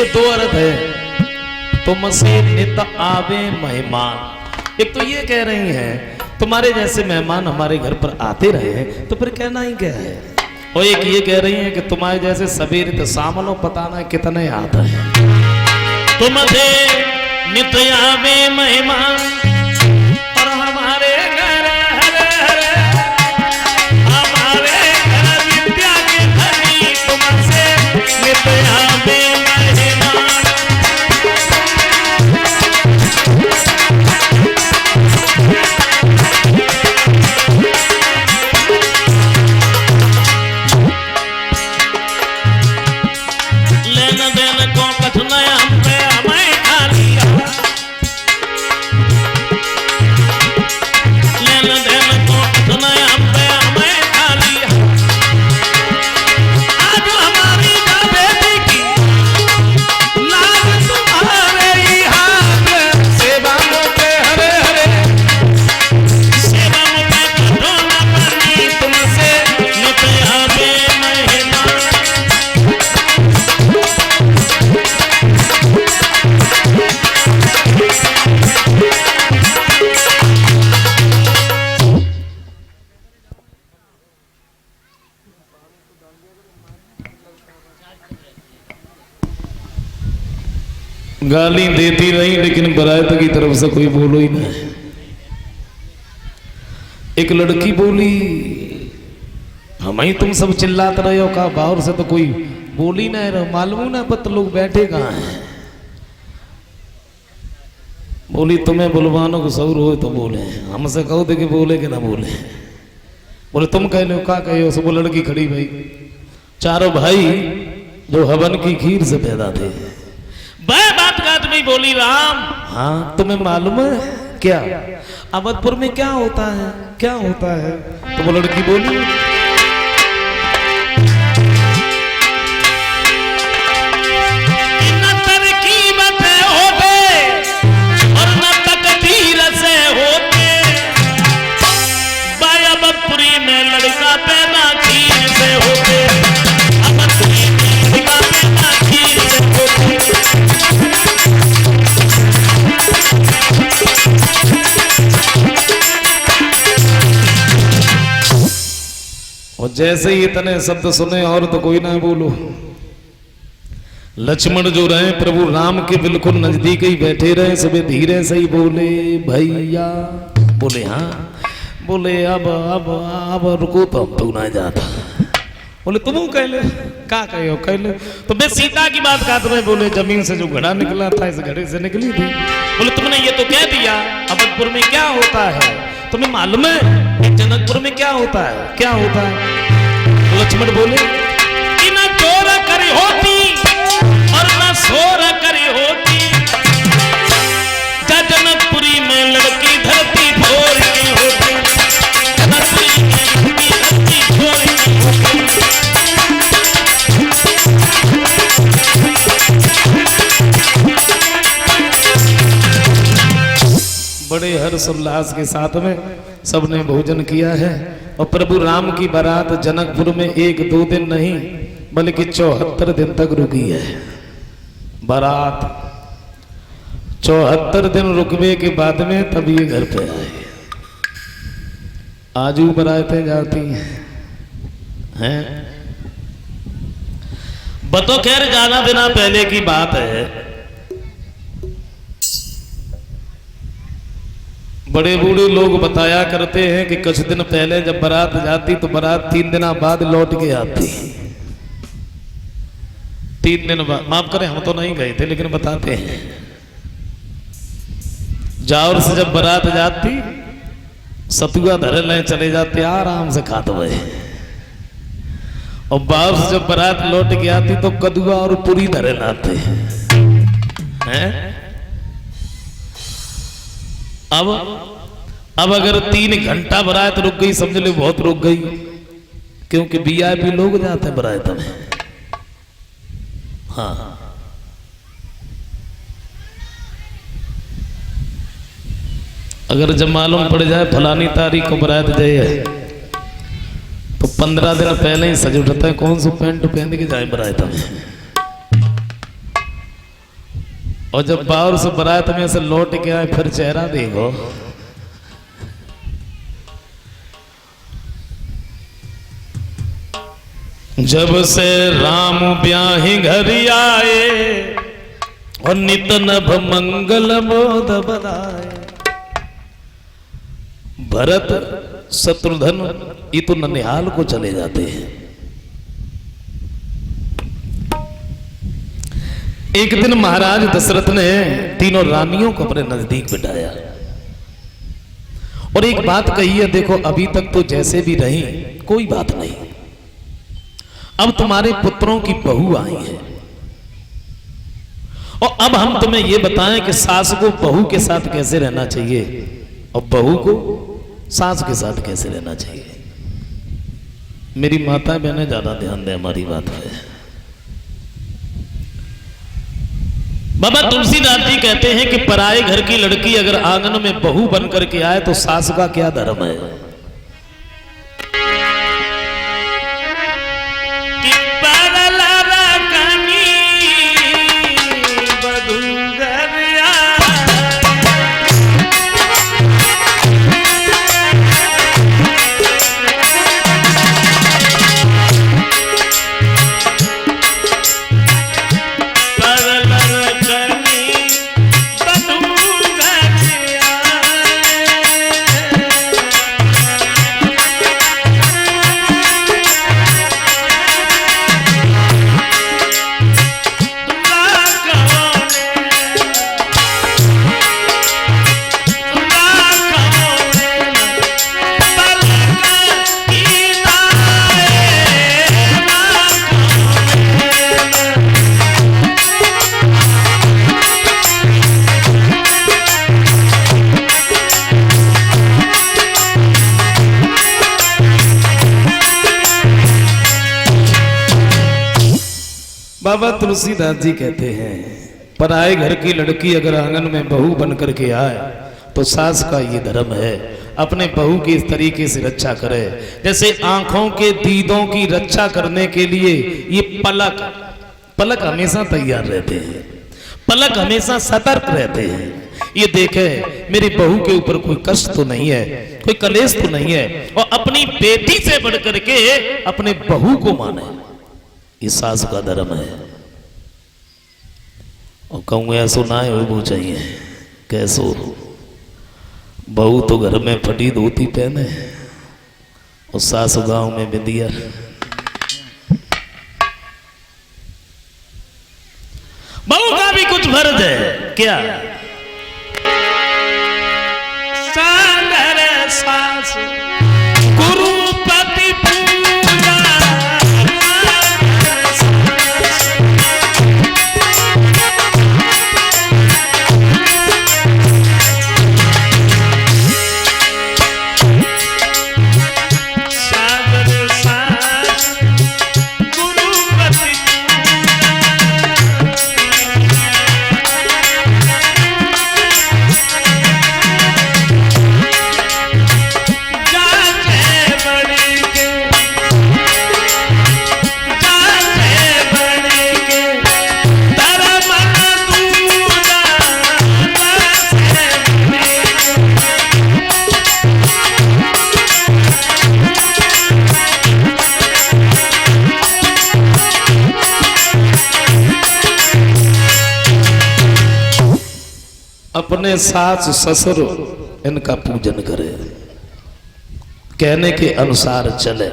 इसके दो अर्थ है, तुमसे नित आवे मेहमान। एक तो ये कह रही हैं तुम्हारे जैसे मेहमान हमारे घर पर आते रहे तो फिर कहना ही क्या है, और एक ये कह रही है कि तुम्हारे जैसे सवेरे तो शाम लो पता ना कितने आता है। तुमसे नित आवे मेहमान और हमारे घर हमारे घर विद्या के धनी, तुमसे नित आवे मेहमान। लेन देन को कठिनाई हम पे हमें खा लिया, लेन देन को कठिनाई हम पे हमें खा लिया। आज हमारी बेटी की लाज तुम्हारे ही हाथ, सेवा पे हरे हरे सेवा पे कठोना बनी, तुमसे नित आवे मेहमान। गाली देती रही लेकिन बारात की तरफ से कोई बोलो ही नहीं। एक लड़की बोली हम ही तुम सब चिल्लाते रहे हो, कहा बाहर से तो कोई बोल ही नहीं रहा, मालूम ना पता लोग बैठे कहाँ हैं। बोली तुम्हें बुलवानों को सौर हो तो बोले, हमसे कहो थे कि बोले कि ना बोले। बोले तुम कह लो क्या कहे हो, सब लड़की खड़ी भाई, चारों भाई जो हवन की खीर से पैदा थे। वह बात बात में बोली राम हाँ तुम्हें मालूम है क्या अवधपुर में क्या होता है, क्या होता है। तो वो लड़की बोली न तरकीब से होते और न तकदीर से होते, अवधपुरी में लड़का पैदा खीर से होते, अवधपुरी में लड़का पैदा खीर से होते। और जैसे ही इतने शब्द सुने और तो कोई ना बोलो। लक्ष्मण जो रहे प्रभु राम के बिल्कुल नजदीक ही बैठे रहे, सब धीरे से ही बोले भैया। बोले हाँ, बोले अब रुको तो हम तू ना जाता। बोले तुम कह ले क्या कहे हो, कह ले तो मैं सीता की बात का तुम्हें। बोले जमीन से जो घड़ा निकला था इस घड़े से निकली थी। बोले तुमने ये तो कह दिया अवधपुर में क्या होता है, तुम्हें मालूम है जनकपुर में क्या होता है, क्या होता है। लक्ष्मण बोले कि ना चोर करी होती और ना शोर करी होती, जनकपुरी में लड़की धरती फोड़ के होती, जनकपुरी में लड़की धरती फोड़ के होती। बड़े हर्ष उल्लास के साथ में सबने भोजन किया है और प्रभु राम की बारात जनकपुर में 1-2 दिन नहीं बल्कि 74 दिन तक रुकी है। बारात 74 दिन रुकने के बाद में तब ये घर पे आए। आजू बारातें जाती हैं। बतो खैर ज्यादा दिना पहले की बात है, बड़े बूढ़े लोग बताया करते हैं कि कुछ दिन पहले जब बारात जाती तो बारात 3 दिन बाद लौट के आती। 3 दिन बाद, माफ करें हम तो नहीं गए थे लेकिन बताते हैं। जावर से जब बारात जाती सतुआ धरे ले चले जाते आराम से खाते हुए, और बाहर से जब बारात लौट के आती तो कदुआ और पूरी धरे लाते हैं। अब अगर 3 घंटा बारात रुक गई समझ लो बहुत रुक गई, क्योंकि वीआईपी लोग जाते हैं बारात में। हाँ अगर जब मालूम पड़ जाए फलानी तारीख को बारात जाए तो 15 दिन पहले ही सज उठता है, कौन सा पैंट पहन के जाए बारात में। और जब बाहर से बारात में से लौट के आए फिर चेहरा देखो। जब से राम ब्याही घर आए और नित नभ मंगल बोध बधाए। भरत शत्रुघ्न ये तो ननिहाल को चले जाते हैं। एक दिन महाराज दशरथ ने तीनों रानियों को अपने नजदीक बिठाया और एक बात कही है, देखो अभी तक तो जैसे भी रही कोई बात नहीं, अब तुम्हारे पुत्रों की बहू आई है और अब हम तुम्हें यह बताएं कि सास को बहू के साथ कैसे रहना चाहिए और बहू को सास के साथ कैसे रहना चाहिए। मेरी माता बहनें ज्यादा ध्यान दें हमारी बात पे। बाबा तुलसीदास जी कहते हैं कि पराए घर की लड़की अगर आंगन में बहू बन करके आए तो सास का क्या धर्म है। बाबा तुलसीदास जी कहते हैं पराए घर की लड़की अगर आंगन में बहू बन करके आए तो सास का ये धर्म है अपने बहू की इस तरीके से रक्षा करे जैसे आंखों के दीदों की रक्षा करने के लिए ये पलक हमेशा तैयार रहते हैं, पलक हमेशा सतर्क रहते हैं। ये देखे मेरी बहू के ऊपर कोई कष्ट तो नहीं है, कोई कलेश तो नहीं है, और अपनी बेटी से बढ़ करके अपने बहू को माने, ये सास का धर्म है। और कहूँ ऐसो ना है वो चाहिए कैसो, बहू तो घर में फटी धोती पहने और सास गांव में बिंदिया। बहू का भी कुछ फर्ज है क्या? सागर सास गुरुपति पूजा अपने सास ससुर इनका पूजन करे, कहने के अनुसार चले,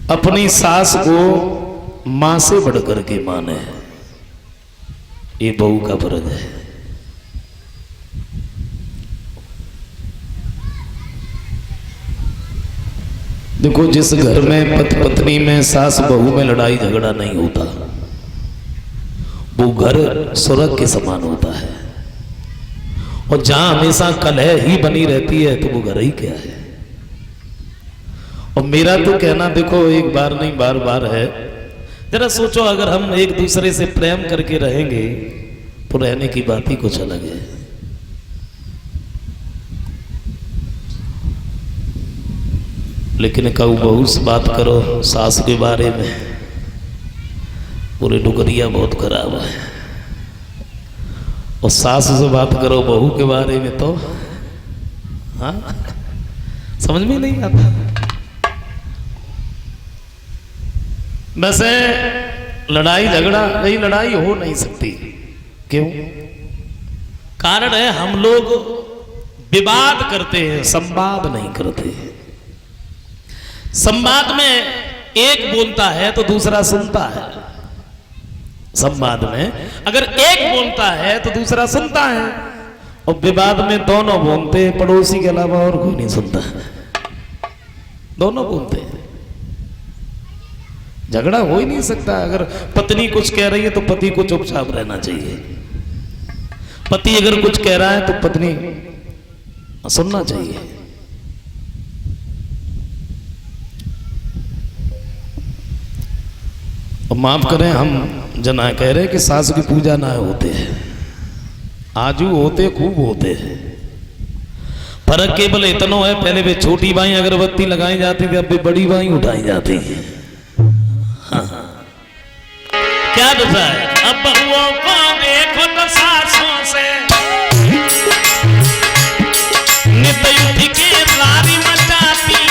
अपनी सास को मां से बढ़कर के माने, ये बहू का फर्ज है। देखो जिस घर में पति पत्नी में सास बहू में लड़ाई झगड़ा नहीं होता वो घर स्वर्ग के समान होता है, और जहां हमेशा कलह ही बनी रहती है तो वो घर ही क्या है। और मेरा तो कहना देखो एक बार नहीं बार बार है, जरा सोचो अगर हम एक दूसरे से प्रेम करके रहेंगे तो रहने की बात ही कुछ अलग है। लेकिन कहूँ बहू से बात करो सास के बारे में बोले डुगरिया बहुत खराब है। और सास से बात करो बहू के बारे में तो हाँ समझ में नहीं आता। वैसे लड़ाई झगड़ा नहीं, लड़ाई हो नहीं सकती। क्यों? कारण है हम लोग विवाद करते हैं, संवाद नहीं करते। संवाद में एक बोलता है तो दूसरा सुनता है। संवाद में अगर एक बोलता है तो दूसरा सुनता है, और विवाद में दोनों बोलते हैं, पड़ोसी के अलावा और कोई नहीं सुनता। दोनों बोलते हैं, झगड़ा हो ही नहीं सकता। अगर पत्नी कुछ कह रही है तो पति को चुपचाप रहना चाहिए। पति अगर कुछ कह रहा है तो पत्नी सुनना चाहिए। और माफ करें, हम जना कह रहे कि सास की पूजा ना होते हैं, आजू होते, खूब होते हैं। फर्क केवल इतना है, पहले वे छोटी बाई अगरबत्ती लगाई जाती थी, अब भी बड़ी बाई उठाई जाती है। हाँ। क्या दूसरा है? अब बहुओं को देखो तो सासों से नित युद्ध की लारी मचाती